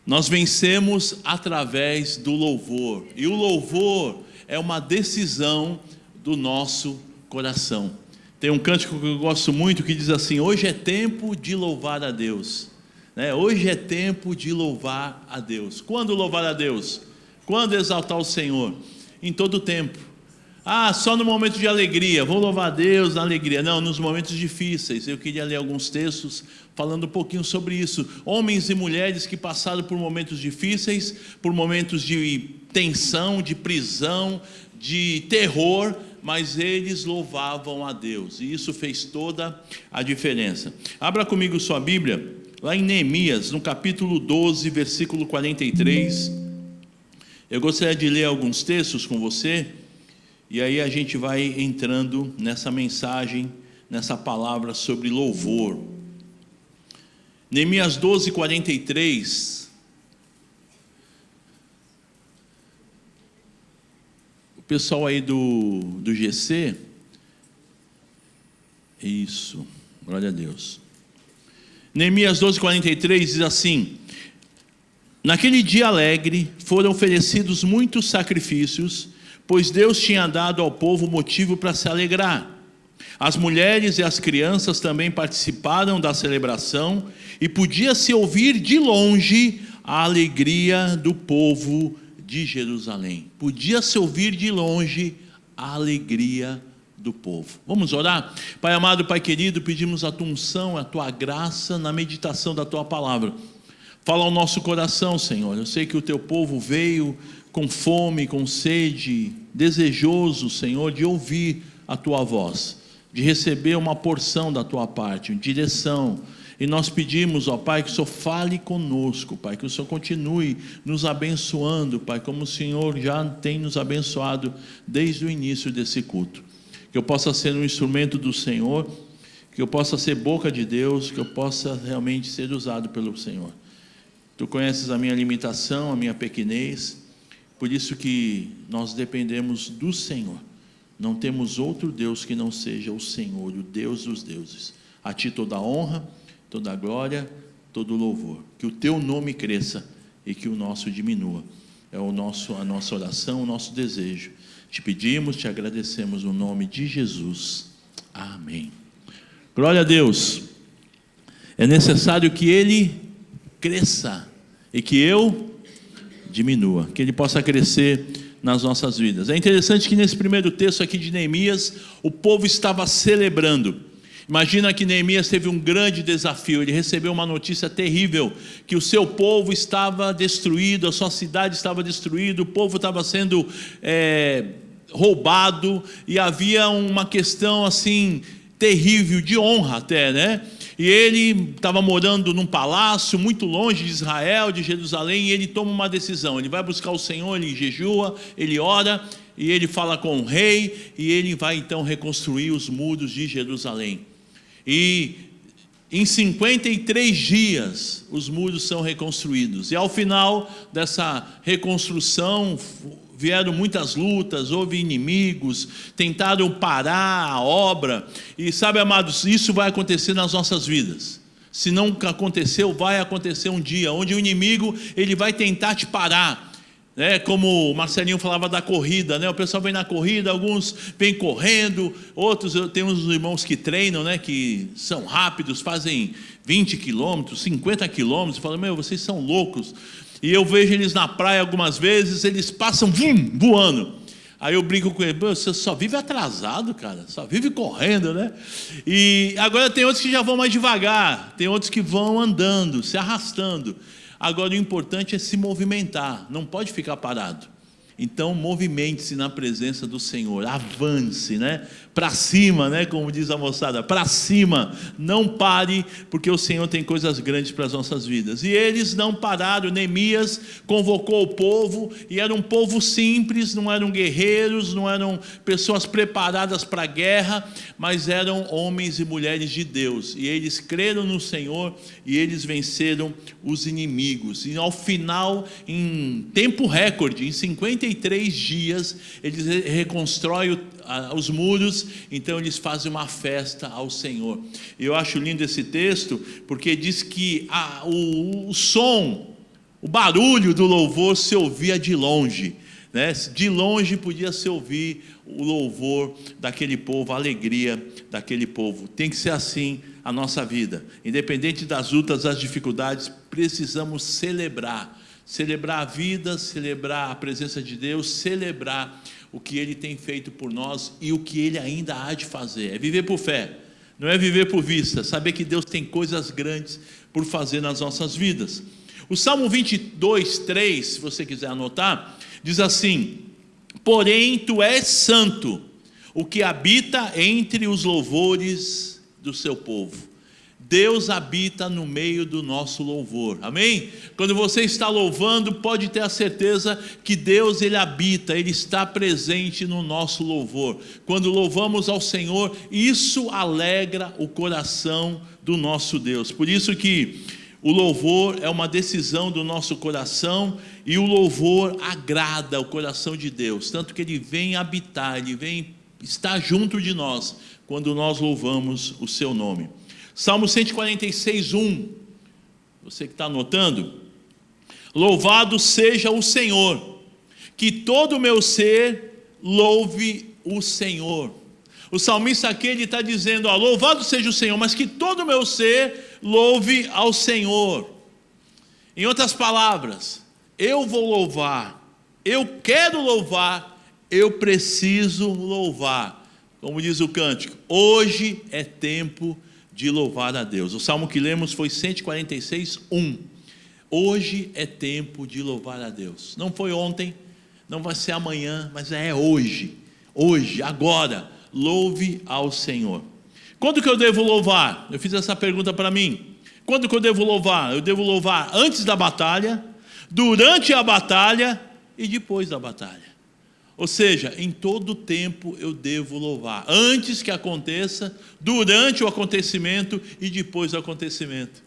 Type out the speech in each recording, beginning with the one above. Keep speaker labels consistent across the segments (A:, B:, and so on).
A: Nós vencemos através do louvor. E o louvor é uma decisão do nosso coração. Tem um cântico que eu gosto muito que diz assim: hoje é tempo de louvar a Deus. Hoje é tempo de louvar a Deus. Quando louvar a Deus? Quando exaltar o Senhor? Em todo tempo. Só no momento de alegria, vou louvar a Deus na alegria. Não, nos momentos difíceis. Eu queria ler alguns textos falando um pouquinho sobre isso. Homens e mulheres que passaram por momentos difíceis, por momentos de tensão, de prisão, de terror, mas eles louvavam a Deus, e isso fez toda a diferença. Abra comigo sua Bíblia, lá em Neemias, no capítulo 12, versículo 43. Eu gostaria de ler alguns textos com você, e aí a gente vai entrando nessa mensagem, nessa palavra sobre louvor. Neemias 12, 43. O pessoal aí do GC, isso, glória a Deus. Neemias 12, 43 diz assim: naquele dia alegre foram oferecidos muitos sacrifícios, pois Deus tinha dado ao povo motivo para se alegrar. As mulheres e as crianças também participaram da celebração, e podia-se ouvir de longe a alegria do povo de Jerusalém. Podia-se ouvir de longe a alegria do povo. Vamos orar? Pai amado, Pai querido, pedimos a tua unção, a tua graça na meditação da tua palavra. Fala ao nosso coração, Senhor. Eu sei que o teu povo veio com fome, com sede, desejoso, Senhor, de ouvir a tua voz, de receber uma porção da tua parte, direção. E nós pedimos, ó Pai, que o Senhor fale conosco, Pai, que o Senhor continue nos abençoando, Pai, como o Senhor já tem nos abençoado desde o início desse culto. Que eu possa ser um instrumento do Senhor, que eu possa ser boca de Deus, que eu possa realmente ser usado pelo Senhor. Tu conheces a minha limitação, a minha pequenez, por isso que nós dependemos do Senhor. Não temos outro Deus que não seja o Senhor, o Deus dos deuses. A ti toda a honra, toda a glória, todo o louvor. Que o teu nome cresça e que o nosso diminua. É a nossa oração, o nosso desejo. Te pedimos, te agradecemos no nome de Jesus. Amém. Glória a Deus. É necessário que Ele cresça e que eu diminua. Que Ele possa crescer nas nossas vidas. É interessante que nesse primeiro texto aqui de Neemias, o povo estava celebrando. Imagina que Neemias teve um grande desafio. Ele recebeu uma notícia terrível, que o seu povo estava destruído, a sua cidade estava destruída, o povo estava sendo roubado, e havia uma questão assim terrível, de honra até, né? E ele estava morando num palácio muito longe de Israel, de Jerusalém, e ele toma uma decisão. Ele vai buscar o Senhor, ele jejua, ele ora, e ele fala com o rei, e ele vai então reconstruir os muros de Jerusalém. E em 53 dias os muros são reconstruídos. E ao final dessa reconstrução vieram muitas lutas, houve inimigos, tentaram parar a obra. E sabe, amados, isso vai acontecer nas nossas vidas. Se não aconteceu, vai acontecer um dia onde o inimigo ele vai tentar te parar. Como o Marcelinho falava da corrida, o pessoal vem na corrida, alguns vêm correndo, outros, eu tenho uns irmãos que treinam, que são rápidos, fazem 20 quilômetros, 50 quilômetros, falam, vocês são loucos. E eu vejo eles na praia algumas vezes, eles passam voando. Aí eu brinco com ele, você só vive atrasado, cara, só vive correndo, E agora tem outros que já vão mais devagar, tem outros que vão andando, se arrastando. Agora o importante é se movimentar, não pode ficar parado. Então movimente-se na presença do Senhor, avance, para cima, como diz a moçada, para cima, não pare, porque o Senhor tem coisas grandes para as nossas vidas. E eles não pararam. Neemias convocou o povo, e era um povo simples, não eram guerreiros, não eram pessoas preparadas para a guerra, mas eram homens e mulheres de Deus, e eles creram no Senhor, e eles venceram os inimigos. E ao final, em tempo recorde, em 53 dias, eles reconstroem os muros, então eles fazem uma festa ao Senhor. Eu acho lindo esse texto, porque diz que o som O barulho do louvor se ouvia de longe, né? De longe podia se ouvir o louvor daquele povo, a alegria daquele povo. Tem que ser assim a nossa vida. Independente das lutas, das dificuldades, precisamos celebrar a vida, celebrar a presença de Deus, celebrar o que Ele tem feito por nós e o que Ele ainda há de fazer. É viver por fé, não é viver por vista, saber que Deus tem coisas grandes por fazer nas nossas vidas. O Salmo 22, 3, se você quiser anotar, diz assim: porém tu és santo, o que habita entre os louvores do seu povo. Deus habita no meio do nosso louvor, amém? Quando você está louvando, pode ter a certeza que Deus, Ele habita, Ele está presente no nosso louvor. Quando louvamos ao Senhor, isso alegra o coração do nosso Deus. Por isso que o louvor é uma decisão do nosso coração, e o louvor agrada o coração de Deus, tanto que Ele vem habitar, Ele vem estar junto de nós, quando nós louvamos o seu nome. Salmo 146, 1, você que está anotando: louvado seja o Senhor, que todo o meu ser louve o Senhor. O salmista aqui, ele está dizendo, louvado seja o Senhor, mas que todo o meu ser louve ao Senhor. Em outras palavras, eu vou louvar, eu quero louvar, eu preciso louvar. Como diz o cântico, hoje é tempo de louvar a Deus. O salmo que lemos foi 146, 1. Hoje é tempo de louvar a Deus. Não foi ontem, não vai ser amanhã, mas é hoje. Hoje, agora, louve ao Senhor. Quando que eu devo louvar? Eu fiz essa pergunta para mim. Quando que eu devo louvar? Eu devo louvar antes da batalha, durante a batalha e depois da batalha. Ou seja, em todo tempo eu devo louvar, antes que aconteça, durante o acontecimento e depois do acontecimento.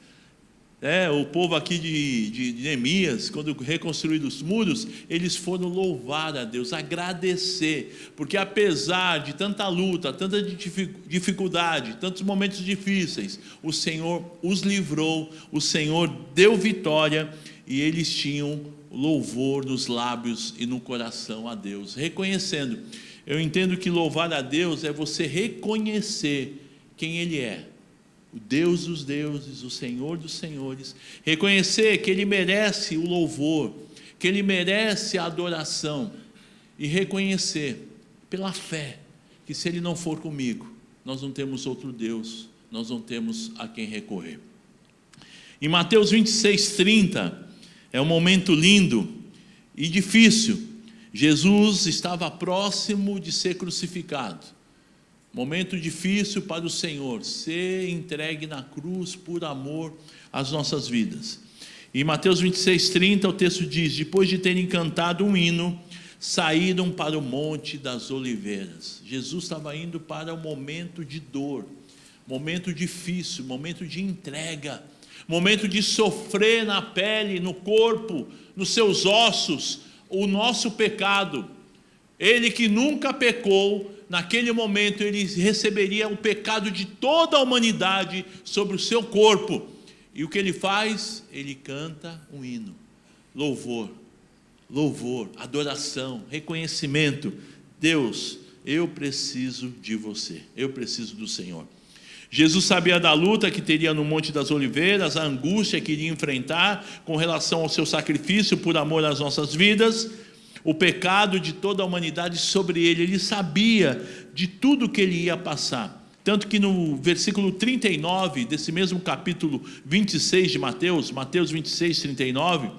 A: O povo aqui de Neemias, quando reconstruíram os muros, eles foram louvar a Deus, agradecer, porque apesar de tanta luta, tanta dificuldade, tantos momentos difíceis, o Senhor os livrou, o Senhor deu vitória, e eles tinham louvor nos lábios e no coração a Deus, reconhecendo. Eu entendo que louvar a Deus é você reconhecer quem Ele é, o Deus dos deuses, o Senhor dos senhores, reconhecer que Ele merece o louvor, que Ele merece a adoração, e reconhecer pela fé que se Ele não for comigo, nós não temos outro Deus, nós não temos a quem recorrer. Em Mateus 26, 30, é um momento lindo e difícil. Jesus estava próximo de ser crucificado. Momento difícil para o Senhor, ser entregue na cruz por amor às nossas vidas. Em Mateus 26, 30, o texto diz: depois de terem cantado um hino, saíram para o Monte das Oliveiras. Jesus estava indo para um momento de dor, momento difícil, momento de entrega, momento de sofrer na pele, no corpo, nos seus ossos, o nosso pecado. Ele que nunca pecou, naquele momento ele receberia o pecado de toda a humanidade sobre o seu corpo. E o que ele faz? Ele canta um hino, louvor, adoração, reconhecimento. Deus, eu preciso de você, eu preciso do Senhor. Jesus sabia da luta que teria no Monte das Oliveiras, a angústia que iria enfrentar com relação ao seu sacrifício por amor às nossas vidas, o pecado de toda a humanidade sobre ele. Ele sabia de tudo que ele ia passar. Tanto que no versículo 39 desse mesmo capítulo 26 de Mateus 26, 39,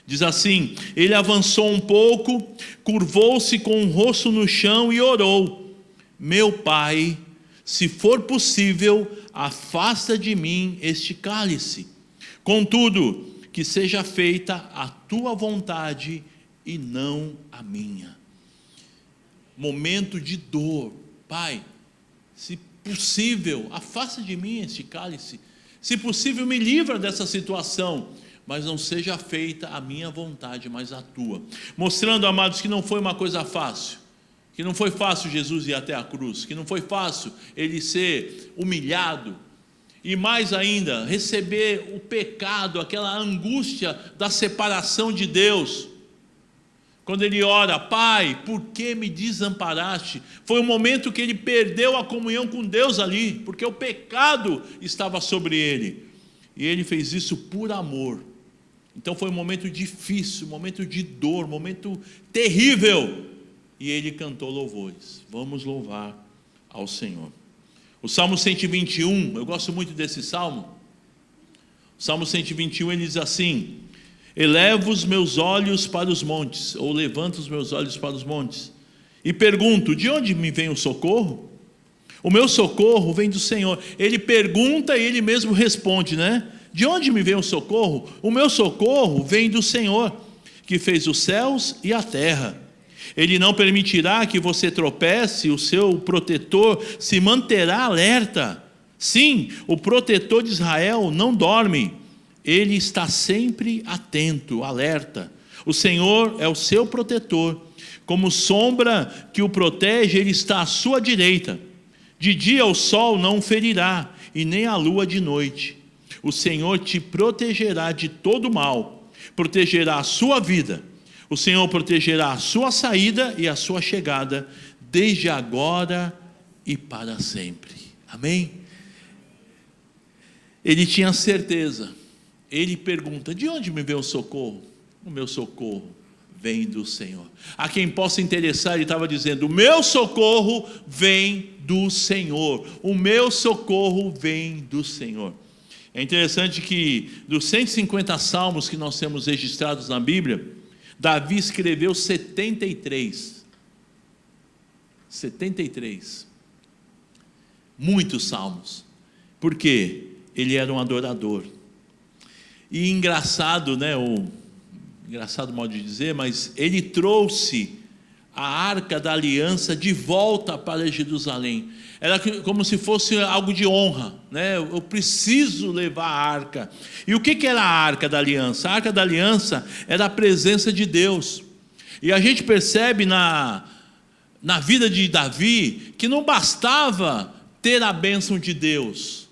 A: diz assim: ele avançou um pouco, curvou-se com o rosto no chão e orou: meu Pai, se for possível, afasta de mim este cálice. Contudo, que seja feita a tua vontade e não a minha. Momento de dor. Pai, se possível, afasta de mim este cálice. Se possível, me livra dessa situação. Mas não seja feita a minha vontade, mas a tua. Mostrando, amados, que não foi uma coisa fácil. Que não foi fácil Jesus ir até a cruz, que não foi fácil ele ser humilhado, E mais ainda, receber o pecado, aquela angústia da separação de Deus. Quando ele ora: Pai, por que me desamparaste? Foi o momento que ele perdeu a comunhão com Deus ali, porque o pecado estava sobre ele. E ele fez isso por amor. Então foi um momento difícil, um momento de dor, um momento terrível. E ele cantou louvores. Vamos louvar ao Senhor. O Salmo 121, eu gosto muito desse salmo. O Salmo 121, ele diz assim: elevo os meus olhos para os montes, ou levanto os meus olhos para os montes, e pergunto: de onde me vem o socorro? O meu socorro vem do Senhor. Ele pergunta e ele mesmo responde, né? De onde me vem o socorro? O meu socorro vem do Senhor, que fez os céus e a terra. Ele não permitirá que você tropece, o seu protetor se manterá alerta. Sim, o protetor de Israel não dorme, ele está sempre atento, alerta. O Senhor é o seu protetor, como sombra que o protege, ele está à sua direita. De dia o sol não o ferirá, e nem a lua de noite. O Senhor te protegerá de todo mal, protegerá a sua vida. O Senhor protegerá a sua saída e a sua chegada, desde agora e para sempre. Amém? Ele tinha certeza. Ele pergunta: de onde me vem o socorro? O meu socorro vem do Senhor. A quem possa interessar, ele estava dizendo: o meu socorro vem do Senhor. O meu socorro vem do Senhor. É interessante que dos 150 salmos que nós temos registrados na Bíblia, Davi escreveu 73. Muitos salmos. Por quê? Ele era um adorador. E engraçado, né? Engraçado modo de dizer, mas ele trouxe a arca da aliança de volta para Jerusalém. Era como se fosse algo de honra, né? Eu preciso levar a arca. E o que era a arca da aliança? A arca da aliança era a presença de Deus. E a gente percebe na vida de Davi que não bastava ter a bênção de Deus,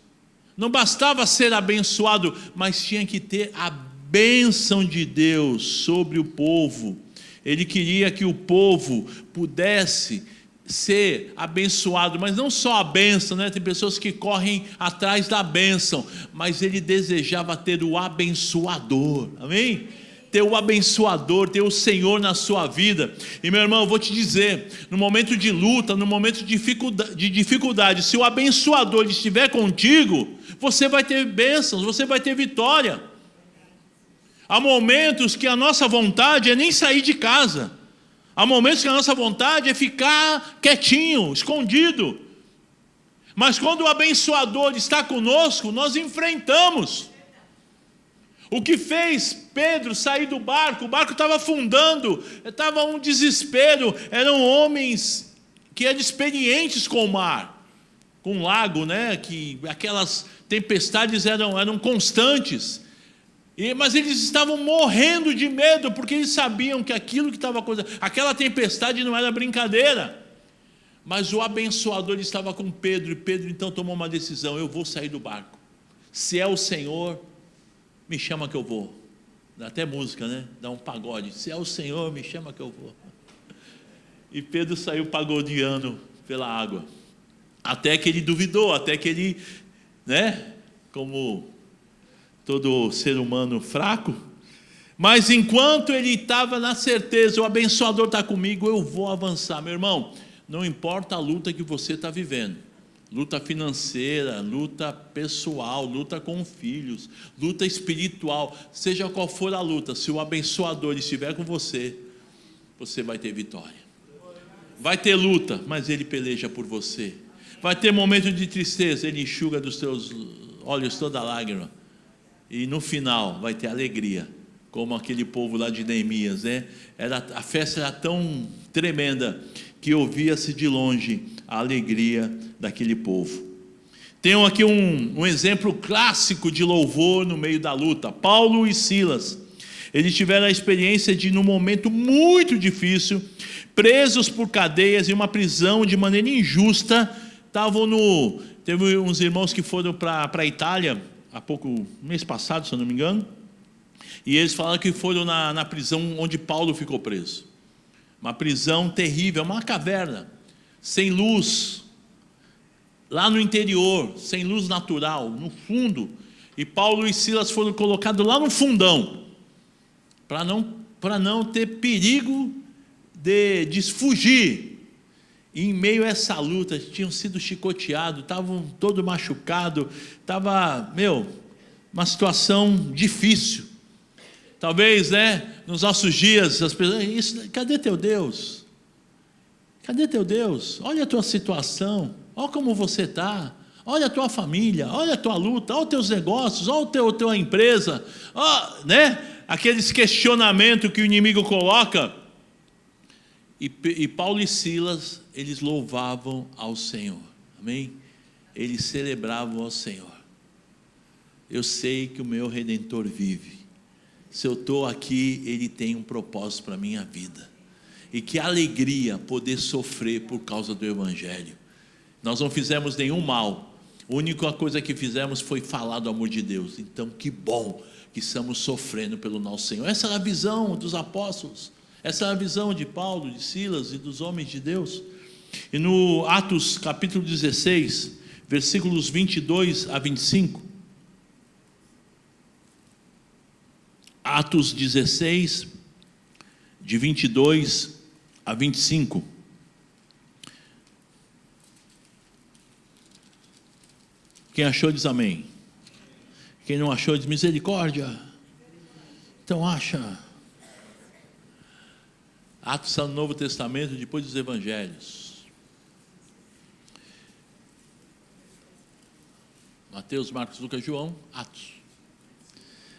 A: não bastava ser abençoado, mas tinha que ter a bênção de Deus sobre o povo. Ele queria que o povo pudesse ser abençoado, mas não só a bênção, né? Tem pessoas que correm atrás da bênção, mas ele desejava ter o abençoador, amém? Ter o abençoador, ter o Senhor na sua vida. E meu irmão, eu vou te dizer, no momento de luta, no momento de dificuldade, se o abençoador estiver contigo, você vai ter bênçãos, você vai ter vitória. Há momentos que a nossa vontade é nem sair de casa. Há momentos que a nossa vontade é ficar quietinho, escondido. Mas quando o abençoador está conosco, nós enfrentamos. O que fez Pedro sair do barco? O barco estava afundando, estava um desespero. Eram homens que eram experientes com o mar, com o lago, né? Que aquelas tempestades eram constantes. Mas eles estavam morrendo de medo, porque eles sabiam que aquilo que estava acontecendo, aquela tempestade não era brincadeira. Mas o abençoador estava com Pedro, e Pedro então tomou uma decisão: eu vou sair do barco. Se é o Senhor, me chama que eu vou. Dá até música, né? Dá um pagode. Se é o Senhor, me chama que eu vou. E Pedro saiu pagodeando pela água. Até que ele duvidou, até que ele, né? Como todo ser humano fraco, mas enquanto ele estava na certeza, o abençoador está comigo, eu vou avançar. Meu irmão, não importa a luta que você está vivendo, luta financeira, luta pessoal, luta com filhos, luta espiritual, seja qual for a luta, se o abençoador estiver com você, você vai ter vitória. Vai ter luta, mas ele peleja por você. Vai ter momento de tristeza, ele enxuga dos teus olhos toda lágrima. E no final vai ter alegria, como aquele povo lá de Neemias, né? A festa era tão tremenda que ouvia-se de longe a alegria daquele povo. Tenho aqui um exemplo clássico de louvor no meio da luta. Paulo e Silas, eles tiveram a experiência de, num momento muito difícil, presos por cadeias em uma prisão de maneira injusta, estavam Teve uns irmãos que foram para a Itália, mês passado, se eu não me engano, e eles falaram que foram na prisão onde Paulo ficou preso. Uma prisão terrível, uma caverna, sem luz, lá no interior, sem luz natural, no fundo. E Paulo e Silas foram colocados lá no fundão, para não ter perigo de fugir. E em meio a essa luta, tinham sido chicoteados, estavam todo machucados, estava, uma situação difícil. Talvez, nos nossos dias, as pessoas, cadê teu Deus? Cadê teu Deus? Olha a tua situação, olha como você está, olha a tua família, olha a tua luta, olha os teus negócios, olha a tua empresa, aqueles questionamentos que o inimigo coloca. E Paulo e Silas, eles louvavam ao Senhor, amém? Eles celebravam ao Senhor. Eu sei que o meu Redentor vive. Se eu estou aqui, Ele tem um propósito para a minha vida. E que alegria poder sofrer por causa do Evangelho. Nós não fizemos nenhum mal. A única coisa que fizemos foi falar do amor de Deus. Então, que bom que estamos sofrendo pelo nosso Senhor. Essa é a visão dos apóstolos. Essa é a visão de Paulo, de Silas e dos homens de Deus. E no Atos capítulo 16, versículos 22 a 25. Atos 16, de 22 a 25. Quem achou diz amém. Quem não achou diz misericórdia. Então acha. Atos está no Novo Testamento, depois dos Evangelhos. Mateus, Marcos, Lucas, João, Atos.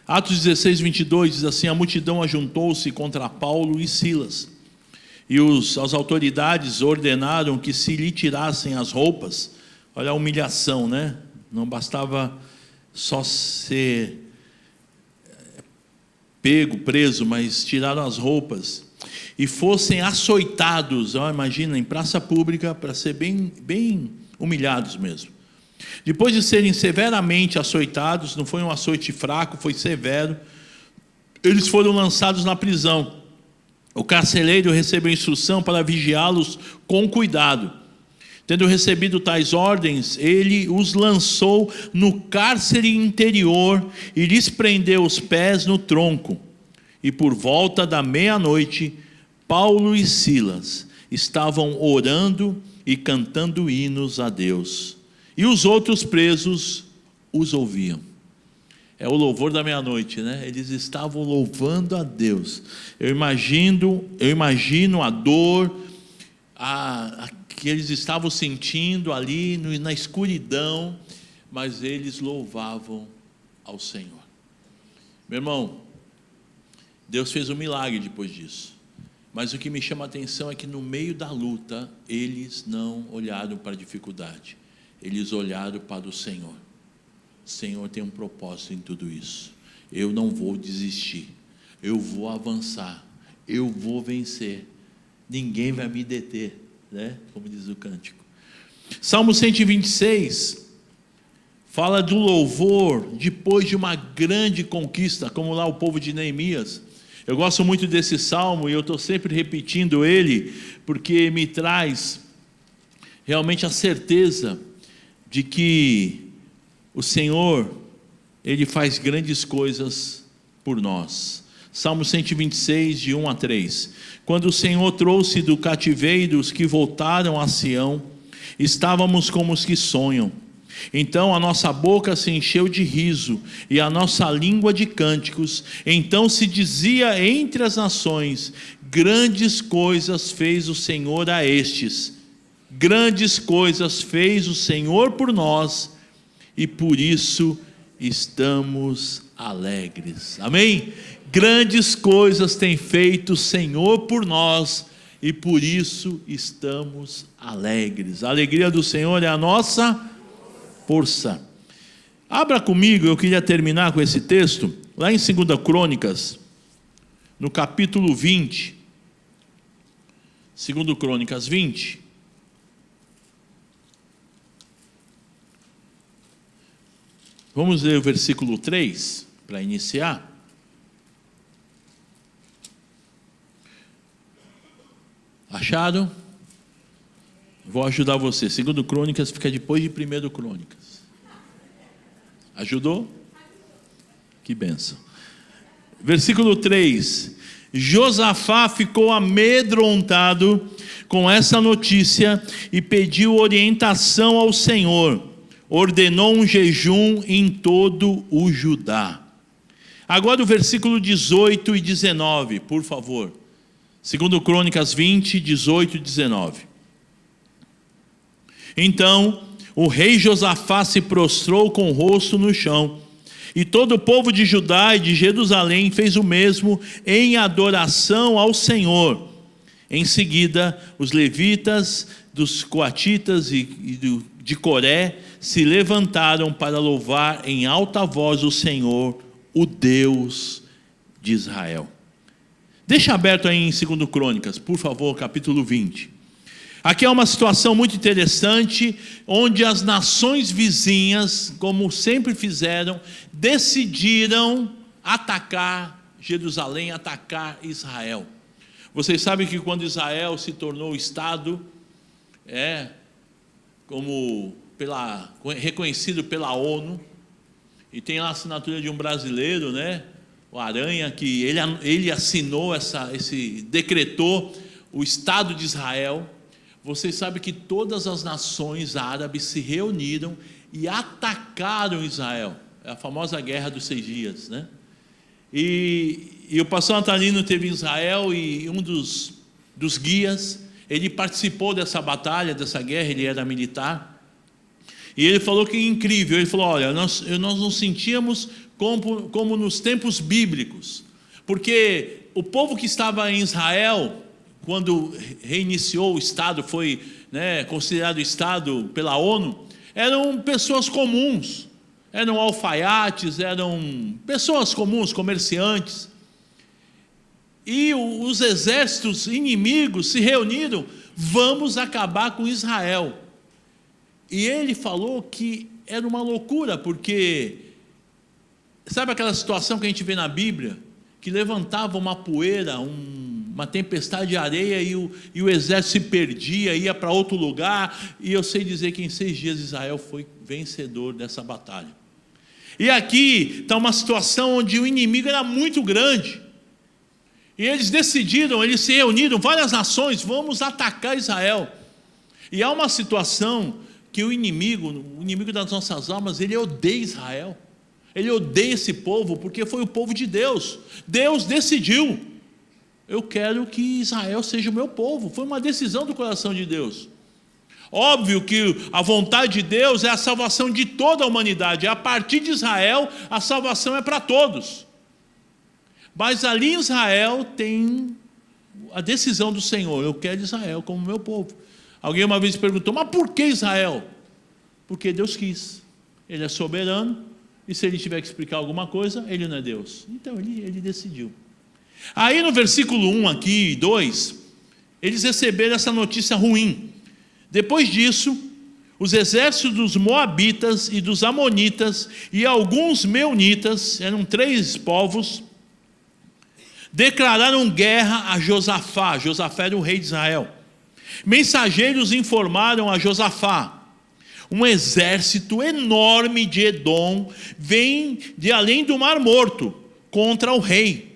A: Atos 16, 22 diz assim: a multidão ajuntou-se contra Paulo e Silas, e as autoridades ordenaram que se lhe tirassem as roupas. Olha a humilhação, Não bastava só ser preso, mas tiraram as roupas. E fossem açoitados, imagina, em praça pública, para ser bem humilhados mesmo. Depois de serem severamente açoitados, não foi um açoite fraco, foi severo, eles foram lançados na prisão. O carcereiro recebeu instrução para vigiá-los com cuidado. Tendo recebido tais ordens, ele os lançou no cárcere interior e lhes prendeu os pés no tronco. E por volta da meia-noite, Paulo e Silas estavam orando e cantando hinos a Deus. E os outros presos os ouviam. É o louvor da meia-noite, Eles estavam louvando a Deus. Eu imagino a dor, que eles estavam sentindo ali na escuridão, mas eles louvavam ao Senhor. Meu irmão, Deus fez um milagre depois disso. Mas o que me chama a atenção é que no meio da luta, eles não olharam para a dificuldade. Eles olharam para o Senhor. O Senhor tem um propósito em tudo isso. Eu não vou desistir. Eu vou avançar. Eu vou vencer. Ninguém vai me deter, Como diz o cântico. Salmo 126 fala do louvor depois de uma grande conquista, como lá o povo de Neemias. Eu gosto muito desse salmo e eu estou sempre repetindo ele, porque me traz realmente a certeza de que o Senhor, Ele faz grandes coisas por nós. Salmo 126, de 1 a 3. Quando o Senhor trouxe do cativeiro os que voltaram a Sião, estávamos como os que sonham. Então a nossa boca se encheu de riso e a nossa língua de cânticos. Então se dizia entre as nações: grandes coisas fez o Senhor a estes. Grandes coisas fez o Senhor por nós, e por isso estamos alegres. Amém? Grandes coisas tem feito o Senhor por nós, e por isso estamos alegres. A alegria do Senhor é a nossa força. Abra comigo, eu queria terminar com esse texto, lá em 2 Crônicas, no capítulo 20. 2 Crônicas 20. Vamos ler o versículo 3 para iniciar. Acharam? Vou ajudar você. 2 Crônicas fica depois de 1 Crônicas. Ajudou? Que bênção. Versículo 3. Josafá ficou amedrontado com essa notícia e pediu orientação ao Senhor. Ordenou um jejum em todo o Judá. Agora o versículo 18 e 19, por favor. 2 Crônicas 20, 18 e 19. Então o rei Josafá se prostrou com o rosto no chão, e todo o povo de Judá e de Jerusalém fez o mesmo em adoração ao Senhor. Em seguida, os levitas, dos coatitas e de Coré se levantaram para louvar em alta voz o Senhor, o Deus de Israel. Deixa aberto aí em 2 Crônicas, por favor, capítulo 20. Aqui é uma situação muito interessante, onde as nações vizinhas, como sempre fizeram, decidiram atacar Jerusalém, atacar Israel. Vocês sabem que quando Israel se tornou Estado, reconhecido pela ONU, e tem a assinatura de um brasileiro, o Aranha, que ele assinou decretou o Estado de Israel. Vocês sabem que todas as nações árabes se reuniram e atacaram Israel. É a famosa Guerra dos 6 Dias, E o pastor Natalino teve em Israel, e um dos guias, ele participou dessa batalha, dessa guerra, ele era militar. E ele falou que é incrível, ele falou, olha, nós nos sentíamos como nos tempos bíblicos, porque o povo que estava em Israel, quando reiniciou o Estado, foi considerado Estado pela ONU, eram pessoas comuns, eram alfaiates, eram pessoas comuns, comerciantes. E os exércitos inimigos se reuniram, vamos acabar com Israel. E ele falou que era uma loucura, porque sabe aquela situação que a gente vê na Bíblia, que levantava uma poeira, uma tempestade de areia, e o exército se perdia, ia para outro lugar, e eu sei dizer que em 6 dias Israel foi vencedor dessa batalha. E aqui está uma situação onde o inimigo era muito grande, e eles decidiram, eles se reuniram, várias nações, vamos atacar Israel. E há uma situação que o inimigo das nossas almas, ele odeia Israel, ele odeia esse povo, porque foi o povo de Deus. Deus decidiu, eu quero que Israel seja o meu povo. Foi uma decisão do coração de Deus. Óbvio que a vontade de Deus é a salvação de toda a humanidade. A partir de Israel, a salvação é para todos. Mas ali em Israel tem a decisão do Senhor. Eu quero Israel como meu povo. Alguém uma vez perguntou, mas por que Israel? Porque Deus quis. Ele é soberano. E se ele tiver que explicar alguma coisa, ele não é Deus. Então ele decidiu. Aí no versículo 1 aqui e 2, eles receberam essa notícia ruim. Depois disso, os exércitos dos Moabitas e dos Amonitas e alguns Meunitas, eram 3 povos, declararam guerra a Josafá. Josafá era o rei de Israel. Mensageiros informaram a Josafá: um exército enorme de Edom vem de além do Mar Morto contra o rei.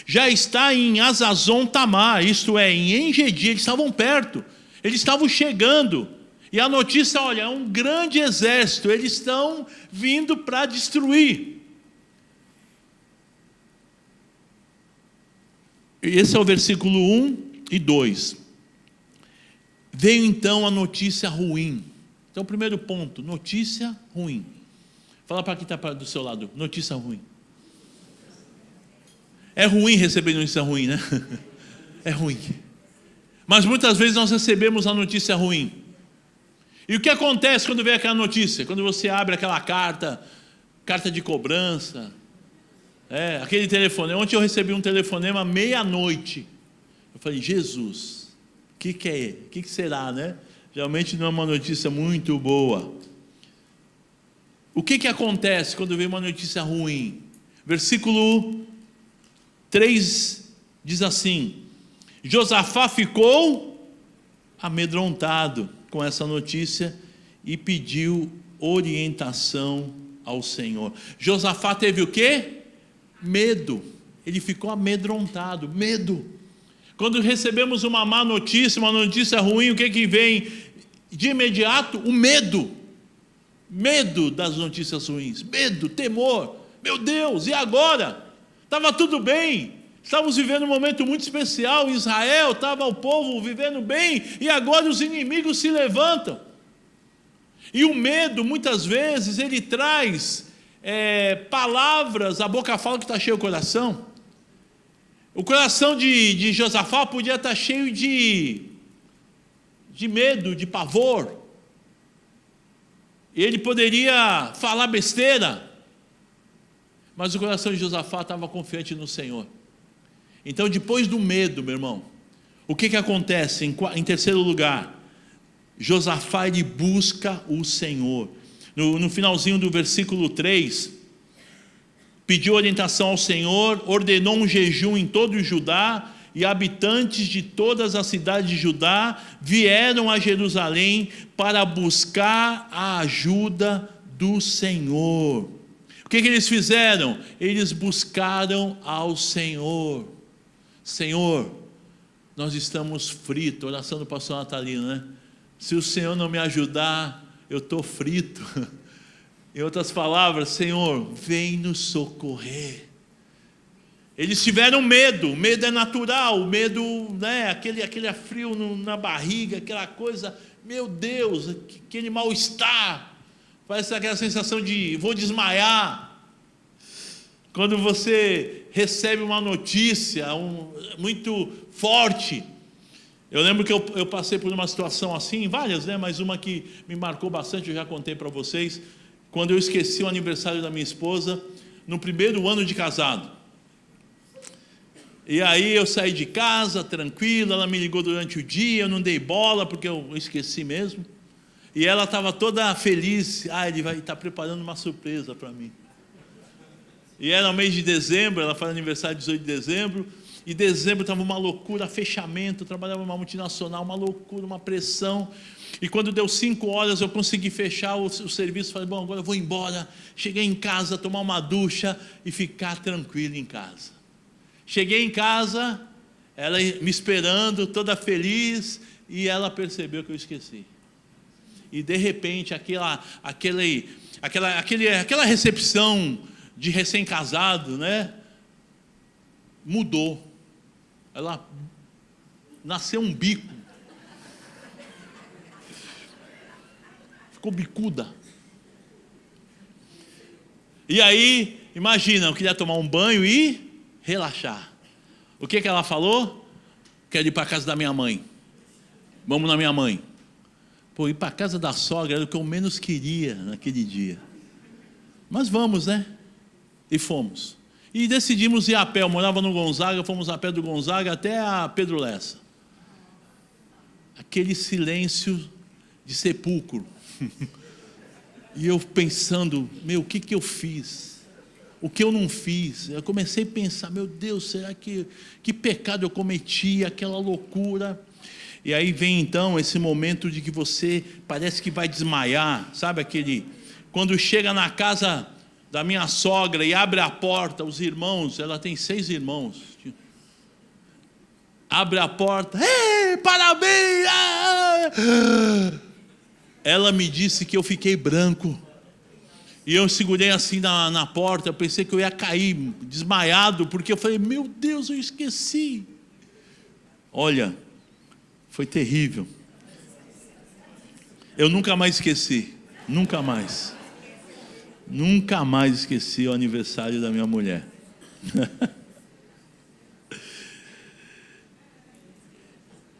A: Já está em Azazon Tamar, isto é, em Engedi. Eles estavam perto, eles estavam chegando. E a notícia, olha, é um grande exército, eles estão vindo para destruir. Esse é o versículo 1 e 2. Veio então a notícia ruim. Então, primeiro ponto, notícia ruim. Fala para quem está do seu lado, notícia ruim. É ruim receber notícia ruim, né? É ruim. Mas muitas vezes nós recebemos a notícia ruim. E o que acontece quando vem aquela notícia? Quando você abre aquela carta de cobrança, aquele telefonema. Ontem eu recebi um telefonema meia-noite. Eu falei, Jesus, o que é? O que será, né? Realmente não é uma notícia muito boa. O que acontece quando vem uma notícia ruim? Versículo 3 diz assim: Josafá ficou amedrontado com essa notícia e pediu orientação ao Senhor. Josafá teve o quê? Medo. Ele ficou amedrontado, medo. Quando recebemos uma má notícia, uma notícia ruim, o que vem de imediato? O medo. Medo das notícias ruins, medo, temor. Meu Deus, e agora? Estava tudo bem, estávamos vivendo um momento muito especial em Israel, estava o povo vivendo bem, e agora os inimigos se levantam. E o medo, muitas vezes, ele traz palavras, a boca fala que está cheio o coração. O coração de Josafá podia estar cheio de medo, de pavor. Ele poderia falar besteira, mas o coração de Josafá estava confiante no Senhor. Então, depois do medo, meu irmão, o que acontece? Em terceiro lugar, Josafá, ele busca o Senhor. No finalzinho do versículo 3, pediu orientação ao Senhor, ordenou um jejum em todo o Judá, e habitantes de todas as cidades de Judá vieram a Jerusalém para buscar a ajuda do Senhor. O que eles fizeram? Eles buscaram ao Senhor. Senhor, nós estamos fritos. Oração do pastor Natalino, né? Se o Senhor não me ajudar, eu estou frito. Em outras palavras, Senhor, vem nos socorrer. Eles tiveram medo. O medo é natural, o medo, né, aquele frio na barriga, aquela coisa, meu Deus, aquele mal-estar, parece aquela sensação de vou desmaiar. Quando você recebe uma notícia muito forte. Eu lembro que eu passei por uma situação assim, várias, né, mas uma que me marcou bastante, eu já contei para vocês, quando eu esqueci o aniversário da minha esposa, no primeiro ano de casado. E aí eu saí de casa, tranquilo, ela me ligou durante o dia, eu não dei bola, porque eu esqueci mesmo. E ela estava toda feliz, ele vai estar preparando uma surpresa para mim. E era o mês de dezembro, ela faz aniversário 18 de dezembro, e dezembro estava uma loucura, fechamento, eu trabalhava numa multinacional, uma loucura, uma pressão. E quando deu 5 horas eu consegui fechar o serviço, falei, bom, agora eu vou embora. Cheguei em casa, tomar uma ducha e ficar tranquilo em casa. Cheguei em casa, ela me esperando, toda feliz, e ela percebeu que eu esqueci. E de repente, aquela recepção de recém-casado, né, mudou. Ela nasceu um bico. Ficou bicuda. E aí, imagina, eu queria tomar um banho e relaxar. O que ela falou? Quero ir para a casa da minha mãe. Vamos na minha mãe. Pô, ir para a casa da sogra era o que eu menos queria naquele dia. Mas vamos, né? E fomos. E decidimos ir a pé. Eu morava no Gonzaga, fomos a pé do Gonzaga até a Pedro Lessa. Aquele silêncio de sepulcro. E eu pensando, o que eu fiz? O que eu não fiz? Eu comecei a pensar, meu Deus, será que pecado eu cometi, aquela loucura? E aí vem então esse momento de que você parece que vai desmaiar, sabe quando chega na casa da minha sogra e abre a porta, os irmãos, ela tem 6 irmãos, abre a porta, parabéns! Ela me disse que eu fiquei branco. E eu segurei assim na porta, eu pensei que eu ia cair, desmaiado, porque eu falei, meu Deus, eu esqueci. Olha, foi terrível. Eu nunca mais esqueci, nunca mais. Nunca mais esqueci o aniversário da minha mulher.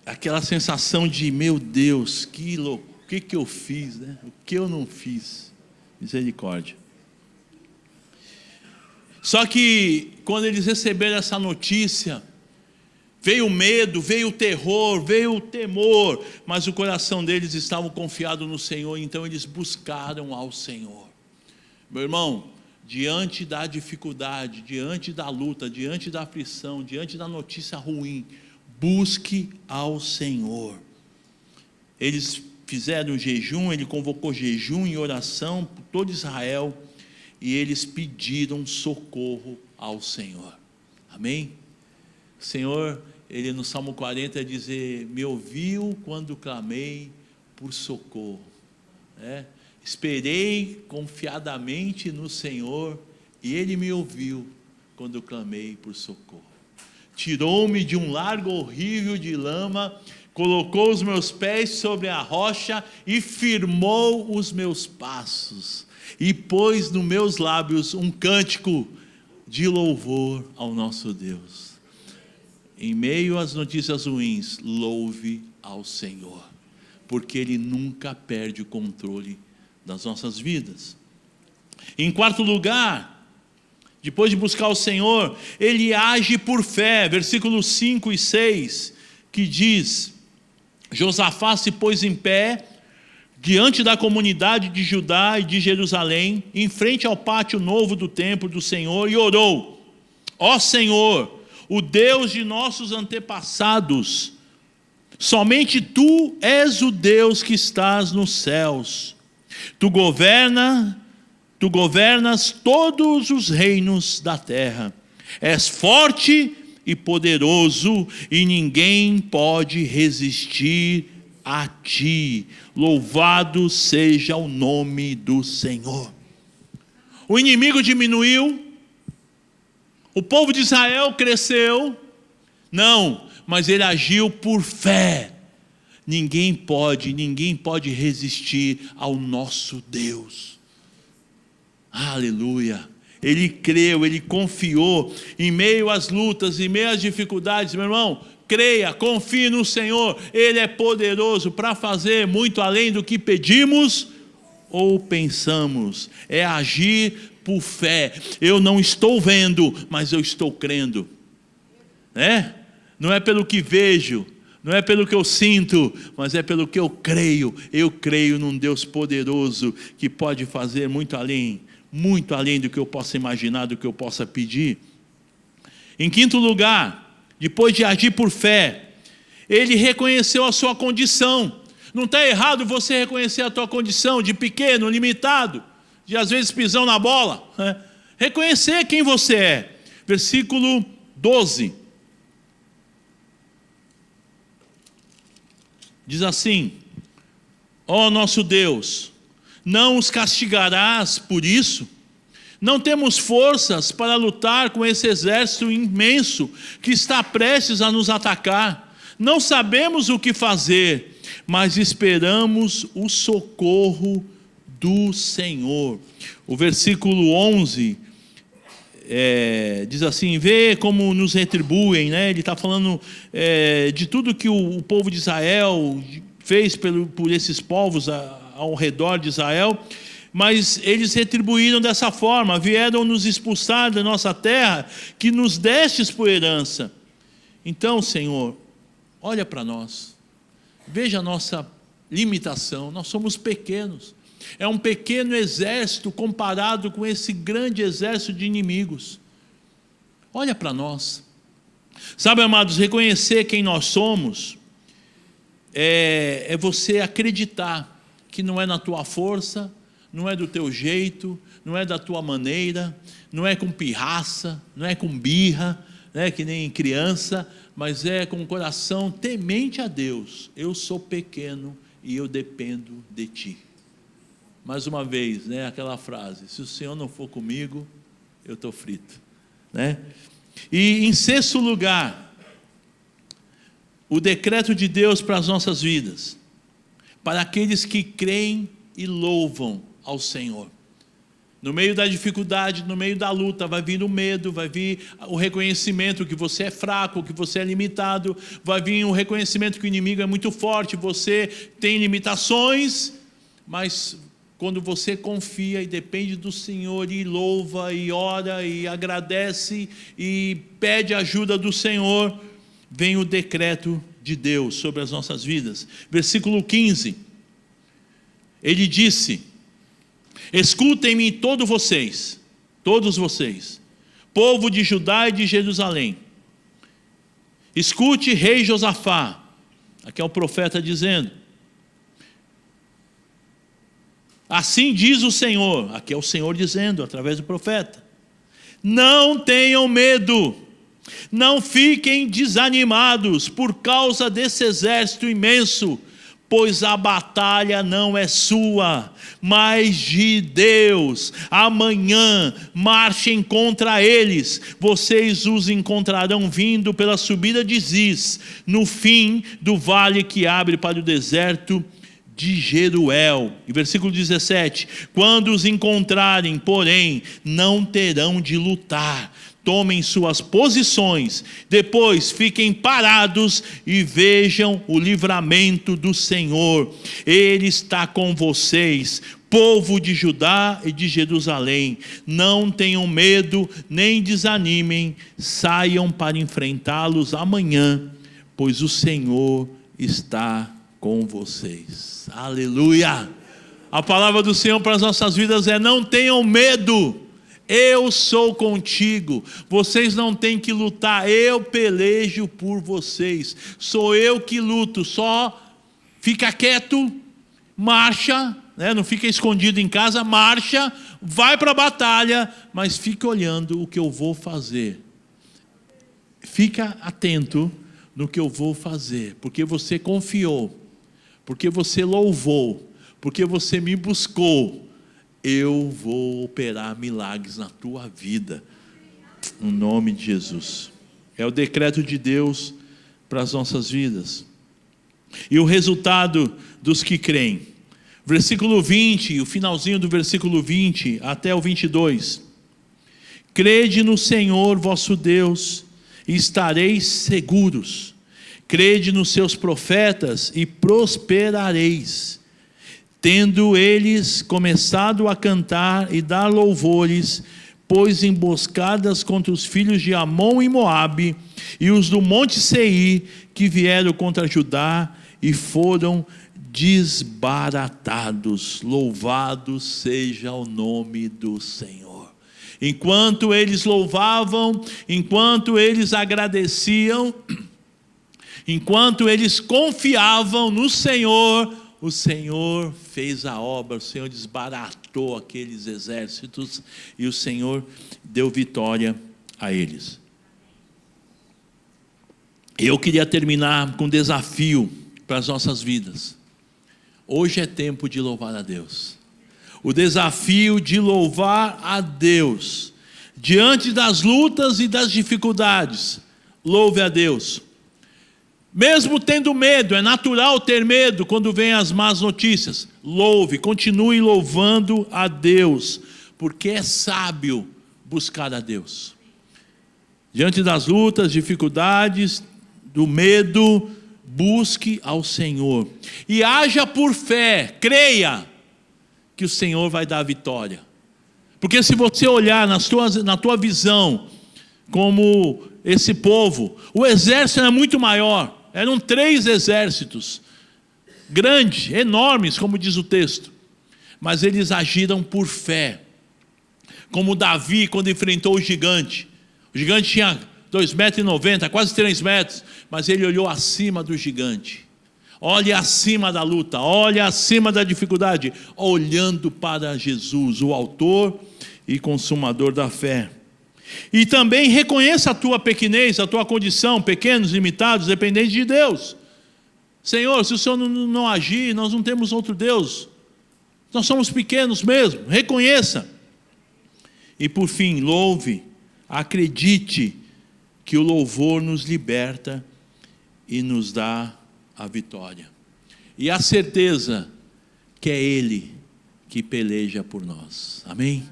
A: Aquela sensação de, meu Deus, que louco, o que eu fiz, né? O que eu não fiz. Misericórdia. Só que quando eles receberam essa notícia, veio o medo, veio o terror, veio o temor, mas o coração deles estava confiado no Senhor, então eles buscaram ao Senhor. Meu irmão, diante da dificuldade, diante da luta, diante da aflição, diante da notícia ruim, busque ao Senhor. Eles fizeram jejum, ele convocou jejum e oração por todo Israel, e eles pediram socorro ao Senhor. Amém? O Senhor, ele no Salmo 40 dizer, me ouviu quando clamei por socorro. Esperei confiadamente no Senhor, e Ele me ouviu quando eu clamei por socorro. Tirou-me de um largo horrível de lama, colocou os meus pés sobre a rocha e firmou os meus passos, e pôs nos meus lábios um cântico de louvor ao nosso Deus. Em meio às notícias ruins, louve ao Senhor, porque Ele nunca perde o controle das nossas vidas. Em quarto lugar, depois de buscar o Senhor, ele age por fé, versículos 5 e 6, que diz, Josafá se pôs em pé, diante da comunidade de Judá e de Jerusalém, em frente ao pátio novo do templo do Senhor, e orou, ó Senhor, o Deus de nossos antepassados, somente Tu és o Deus que estás nos céus, Tu governas todos os reinos da terra. És forte e poderoso, e ninguém pode resistir a Ti. Louvado seja o nome do Senhor. O inimigo diminuiu, o povo de Israel cresceu, não, mas ele agiu por fé. Ninguém pode resistir ao nosso Deus. Aleluia. Ele creu, ele confiou, em meio às lutas, em meio às dificuldades, meu irmão, creia, confie no Senhor, Ele é poderoso para fazer muito além do que pedimos ou pensamos, é agir por fé. Eu não estou vendo, mas eu estou crendo, não é pelo que vejo, não é pelo que eu sinto, mas é pelo que eu creio num Deus poderoso, que pode fazer muito além do que eu possa imaginar, do que eu possa pedir. Em quinto lugar, depois de agir por fé, ele reconheceu a sua condição. Não está errado você reconhecer a tua condição de pequeno, limitado, de às vezes pisão na bola, reconhecer quem você é. Versículo 12, diz assim, ó nosso Deus, não os castigarás por isso? Não temos forças para lutar com esse exército imenso que está prestes a nos atacar. Não sabemos o que fazer, mas esperamos o socorro do Senhor. O versículo 11 diz assim, vê como nos retribuem, ele está falando de tudo que o povo de Israel fez por esses povos ao redor de Israel, mas eles retribuíram dessa forma, vieram nos expulsar da nossa terra, que nos destes por herança. Então, Senhor, olha para nós, veja a nossa limitação, nós somos pequenos, é um pequeno exército comparado com esse grande exército de inimigos. Olha para nós. Sabe, amados, reconhecer quem nós somos é você acreditar que não é na tua força, não é do teu jeito, não é da tua maneira, não é com pirraça, não é com birra, que nem criança, mas é com o coração temente a Deus. Eu sou pequeno e eu dependo de Ti. Mais uma vez, aquela frase, se o Senhor não for comigo, eu estou frito. E em sexto lugar, o decreto de Deus para as nossas vidas, para aqueles que creem e louvam ao Senhor. No meio da dificuldade, no meio da luta, vai vir o medo, vai vir o reconhecimento que você é fraco, que você é limitado, vai vir o reconhecimento que o inimigo é muito forte, você tem limitações, mas quando você confia e depende do Senhor e louva e ora e agradece e pede ajuda do Senhor, vem o decreto de Deus sobre as nossas vidas. Versículo 15, ele disse, Escutem-me todos vocês, povo de Judá e de Jerusalém. Escute, rei Josafá. Aqui é o profeta dizendo: assim diz o Senhor. Aqui é o Senhor dizendo, através do profeta: não tenham medo, não fiquem desanimados por causa desse exército imenso, pois a batalha não é sua, mas de Deus. Amanhã marchem contra eles, vocês os encontrarão vindo pela subida de Ziz, no fim do vale que abre para o deserto de Jeruel. E versículo 17: quando os encontrarem, porém, não terão de lutar. Tomem suas posições, depois fiquem parados e vejam o livramento do Senhor. Ele está com vocês, povo de Judá e de Jerusalém. Não tenham medo, nem desanimem, saiam para enfrentá-los amanhã, pois o Senhor está com vocês. Aleluia! A palavra do Senhor para as nossas vidas é: não tenham medo, eu sou contigo. Vocês não têm que lutar, eu pelejo por vocês. Sou eu que luto. Só fica quieto, marcha, não fica escondido em casa, marcha, vai para a batalha, mas fica olhando o que eu vou fazer. Fica atento no que eu vou fazer, porque você confiou, porque você louvou, porque você me buscou. Eu vou operar milagres na tua vida, no nome de Jesus. É o decreto de Deus para as nossas vidas. E o resultado dos que creem. Versículo 20, o finalzinho do versículo 20 até o 22. Crede no Senhor vosso Deus e estareis seguros. Crede nos seus profetas e prosperareis. Tendo eles começado a cantar e dar louvores, pôs emboscadas contra os filhos de Amon e Moabe, e os do monte Seir, que vieram contra Judá, e foram desbaratados. Louvado seja o nome do Senhor. Enquanto eles louvavam, enquanto eles agradeciam, enquanto eles confiavam no Senhor, o Senhor fez a obra, o Senhor desbaratou aqueles exércitos e o Senhor deu vitória a eles. Eu queria terminar com um desafio para as nossas vidas. Hoje é tempo de louvar a Deus. O desafio de louvar a Deus. Diante das lutas e das dificuldades, louve a Deus. Mesmo tendo medo, é natural ter medo quando vem as más notícias. Louve, continue louvando a Deus, porque é sábio buscar a Deus. Diante das lutas, dificuldades, do medo, busque ao Senhor. E haja por fé, creia que o Senhor vai dar a vitória. Porque se você olhar na tua visão, como esse povo, o exército era muito maior. Eram 3 exércitos, grandes, enormes, como diz o texto. Mas eles agiram por fé. Como Davi, quando enfrentou o gigante. O gigante tinha 2,90 metros, quase 3 metros. Mas ele olhou acima do gigante. Olhe acima da luta, olhe acima da dificuldade. Olhando para Jesus, o autor e consumador da fé. E também reconheça a tua pequenez, a tua condição, pequenos, limitados, dependentes de Deus. Senhor, se o Senhor não agir, nós não temos outro Deus. Nós somos pequenos mesmo, reconheça. E por fim, louve, acredite que o louvor nos liberta e nos dá a vitória. E a certeza que é Ele que peleja por nós. Amém?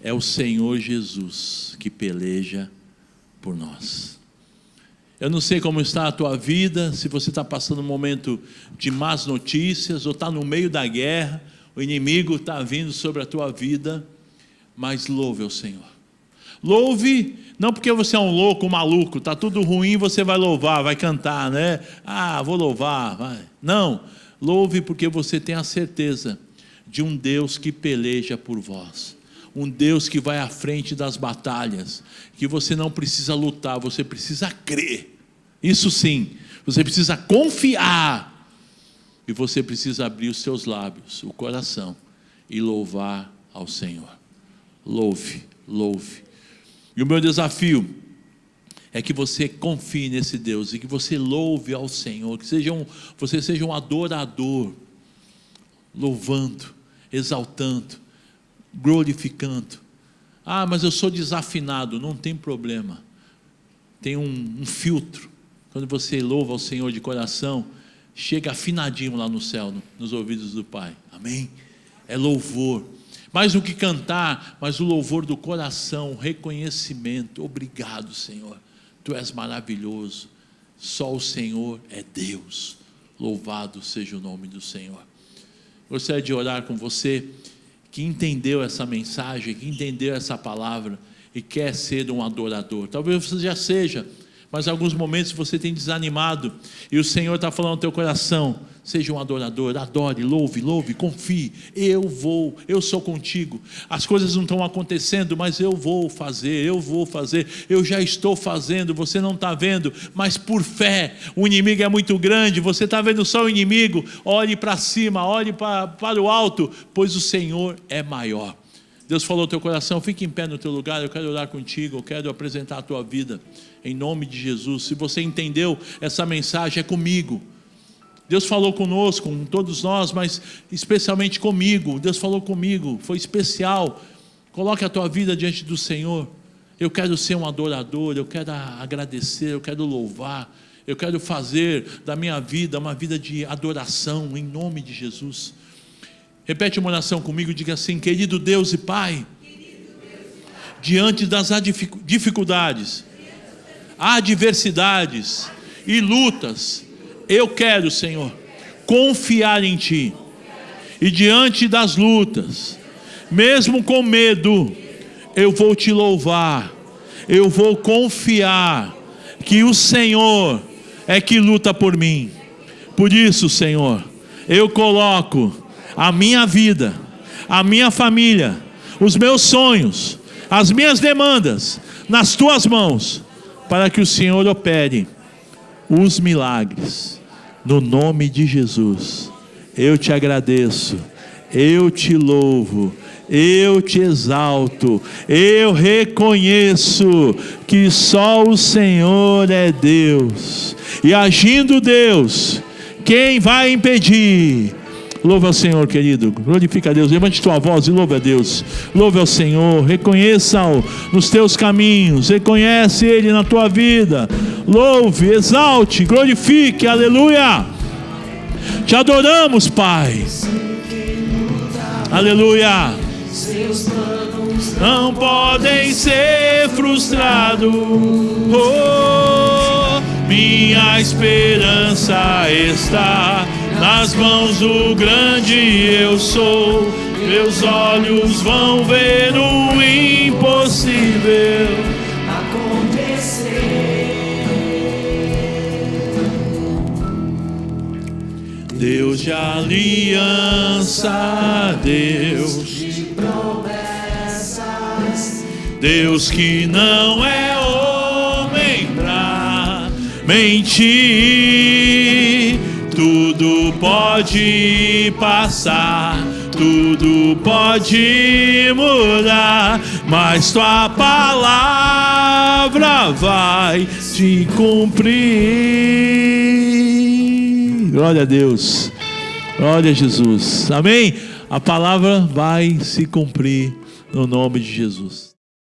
A: É o Senhor Jesus que peleja por nós. Eu não sei como está a tua vida, se você está passando um momento de más notícias, ou está no meio da guerra, o inimigo está vindo sobre a tua vida, mas louve ao Senhor. Louve, não porque você é um louco, um maluco, está tudo ruim, você vai louvar, vai cantar, né? Vou louvar, vai. Não, louve porque você tem a certeza de um Deus que peleja por vós, um Deus que vai à frente das batalhas, que você não precisa lutar, você precisa crer. Isso sim, você precisa confiar, e você precisa abrir os seus lábios, o coração, e louvar ao Senhor. Louve, louve. E o meu desafio é que você confie nesse Deus e que você louve ao Senhor, que você seja um adorador, louvando, exaltando, glorificando. Ah, mas eu sou desafinado. Não tem problema, tem um filtro. Quando você louva ao Senhor de coração, chega afinadinho lá no céu, nos ouvidos do Pai. Amém? É louvor, mais do que cantar, mas o louvor do coração, o reconhecimento. Obrigado, Senhor, Tu és maravilhoso, só o Senhor é Deus, louvado seja o nome do Senhor. Gostaria de orar com você que entendeu essa mensagem, que entendeu essa palavra e quer ser um adorador. Talvez você já seja, mas em alguns momentos você tem desanimado e o Senhor está falando no teu coração: seja um adorador, adore, louve, confie. Eu sou contigo. As coisas não estão acontecendo, mas eu vou fazer, eu já estou fazendo, você não está vendo, mas por fé. O inimigo é muito grande, você está vendo só o inimigo. Olhe para cima, olhe para o alto, pois o Senhor é maior. Deus falou no teu coração: fique em pé no teu lugar, eu quero orar contigo, eu quero apresentar a tua vida, em nome de Jesus. Se você entendeu essa mensagem, é comigo. Deus falou conosco, com todos nós, mas especialmente comigo. Deus falou comigo, foi especial. Coloque a tua vida diante do Senhor. Eu quero ser um adorador, eu quero agradecer, eu quero louvar, eu quero fazer da minha vida uma vida de adoração, em nome de Jesus. Repete uma oração comigo, diga assim: querido Deus e Pai, diante das dificuldades, adversidades e lutas, eu quero, Senhor, confiar em Ti. E diante das lutas, mesmo com medo, eu vou Te louvar, eu vou confiar que o Senhor é que luta por mim. Por isso, Senhor, eu coloco a minha vida, a minha família, os meus sonhos, as minhas demandas nas Tuas mãos, para que o Senhor opere os milagres. No nome de Jesus, eu Te agradeço, eu Te louvo, eu Te exalto, eu reconheço que só o Senhor é Deus. E agindo Deus, quem vai impedir? Louve ao Senhor, querido, glorifica a Deus, levante tua voz e louve a Deus. Louve ao Senhor, reconheça-o nos teus caminhos, reconhece Ele na tua vida, louve, exalte, glorifique, aleluia. Te adoramos, Pai, aleluia. Não podem ser frustrados, minha esperança está nas mãos do grande eu sou. Meus olhos vão ver o impossível acontecer. Deus de aliança, Deus de promessas, Deus que não é homem pra mentir. Tudo pode passar, tudo pode mudar, mas Tua palavra vai se cumprir. Glória a Deus, glória a Jesus, amém? A palavra vai se cumprir no nome de Jesus.